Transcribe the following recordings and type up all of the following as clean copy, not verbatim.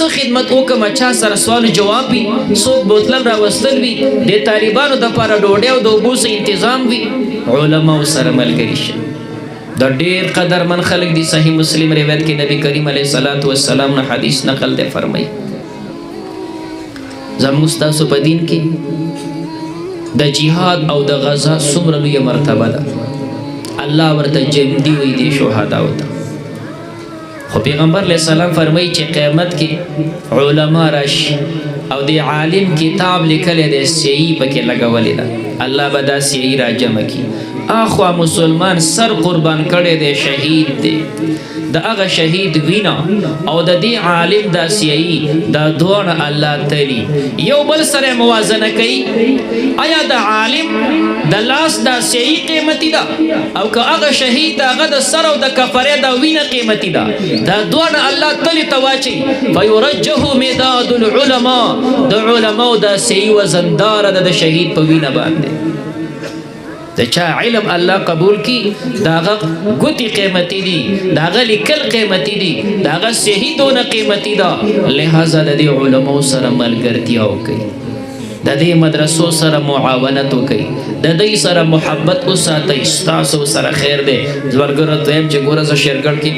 څه خدمت وکم چا سره سوال جواب وي څوک بوتل راوستل وي د طالبانو دپاره ډوډۍ او د اوبو تنظیم وي علماو سره ملګري شه دا ډېر قدرمن خلک دي صحیح مسلم روایت کې نبی کریم علیه الصلاۃ والسلام نه حدیث نقل دی فرمایي زموږ ستاسو په دین کې د جهاد او د غزا څومره لویه مرتبه ده الله ورته جندي وي دي شهداو ته خو پیغمبر علیه السلام فرمایي چې قیامت کې علما راشي او د عالم کتاب لیکلی دی سیعي پکې لګولې ده الله به دا سیعي راجمع کړي اخوا مسلمان سر قربان کړی دی شهید دی د هغه شهید وینا او د دې عالم دا سیعي دا دواړه الله تلی یو بل سره موازنه کوي آیا د عالم د لاس دا سیعي قیمتي ده او که هغه شهید هغه د سر او د کفرې دا وینه قیمتي ده دا دواړه الله تلی ته واچي فیرجه مداد العلماء د علماو دا سیعي وزنداره ده د شهید په وینه باندې د چا علم الله قبول کی داغه ګوتی قیمتي دي داغه لیکل قیمتي دي داغه شهیدونه قیمتي ده لہذا د دې علماو سره ملګرتیا وکړي د دې مدرسو سره معاونت وکړي د دې سره محبت وساتئ ستاسو سره خیر دی ورګره دویم چې ګوره زه شیرګړ کې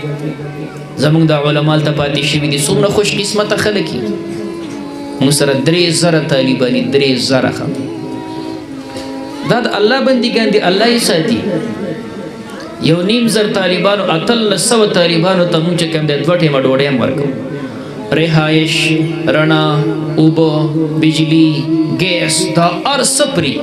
زمونږ د علماء ته پاتې شوي دي څومره خوش قسمته خلک دي موږ سره 3000 طالبان 3000 دا د الله بندګان دي الله یې ساتي یو نیم زر طالبانو اتل 100 طالبانو ته موږ چې کوم د دوه ټیمه ډوډۍ هم ورکوو رهایش رڼا اوبه بجلی ګیس دا هر څه پرې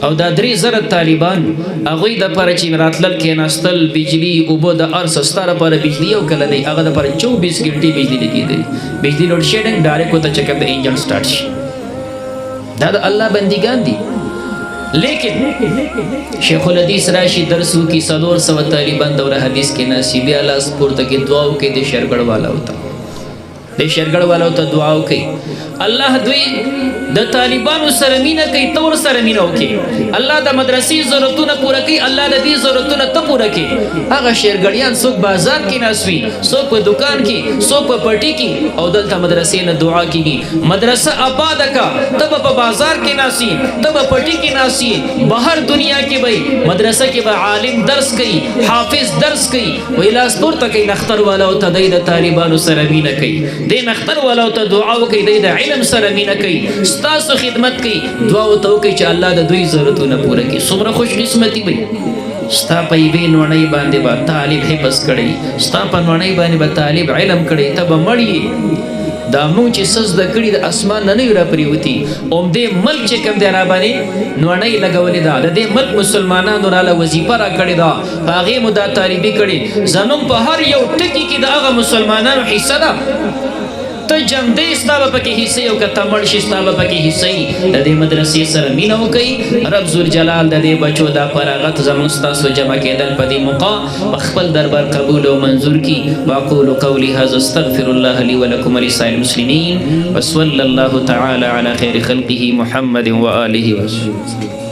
او دا 3000 طالبان هغوی دپاره چې راتلل کېناستل بجلی اوبه د هر څه ستا لپاره بجلي یو کله دی هغه دپاره 24 ګنټې بجلي لګېدلي بجلي لوډ شیډنګ ډایرکټ ورته چې کوم د انجن سټارټ شي دا د الله بندګان دي لیکن شیخ الحدیث راشي درس وکړي 400 طالبان دوره حدیث کې ناستي بیا لاس پورته کې دعا وکړي د شیرګړ والا ته د شیرګړ والا ته دعا وکړي الله دوی د طالبانو سره مینه کوي تور سره مینه وکړي الله د مدرسې ضرورتونه پوره کوي الله د دې ضرورتونه ته پوره کوي هغه شیرګړیان څوک بازار کې ناسوي څوک په دکان کې څوک په پټي کې او دلته مدرسې نه دعا کېږي مدرسه آباد کا ته په بازار کې ناسي ته په پټي کې ناسي بهر دنیا کې به مدرسه کې به عالم درس کوي حافظ درس کوي وی لاس پورته کوي نختر والا او ته د طالبانو سره مینه کوي د نختر والا او ته دعا وکړي د علم سره مینه کوي ستاسو خدمت کوي دعا ورته وکړئ چې الله د دوی ضرورتونه پوره کړي څومره خوش قسمتي وي ستا په یوې نوڼۍ باندې به طالب حفظ کړی ستا په نوڼۍ باندې به طالب علم کړی ته به مړ یې دا موږ چې څه زده کړي د اسمان نه وي راپرېوتي همدې ملک چې کوم دی راباندې نوڼۍ لګولې ده د دې ملک مسلمانانو راله وظیفه راکړې ده په هغې مو دا طالبي کړې زموږ په هر یو ټکي کې د هغه مسلمانانو حصه ده ته جمدی ستا به پکې حصه او که ته مړ شي ستا به پکې حصه وي د دې مدرسې سره مینه وکړئ رب ذوالجلال د دې بچو دا فراغت زموږ ستاسو جمع کېدل په دې موقع په خپل دربار قبول او منظور کړي واقول قولي هذا استغفر الله لي ولكم ولسائر المسلمين وصلى الله تعالى على خير خلقه محمد وآله وصحبه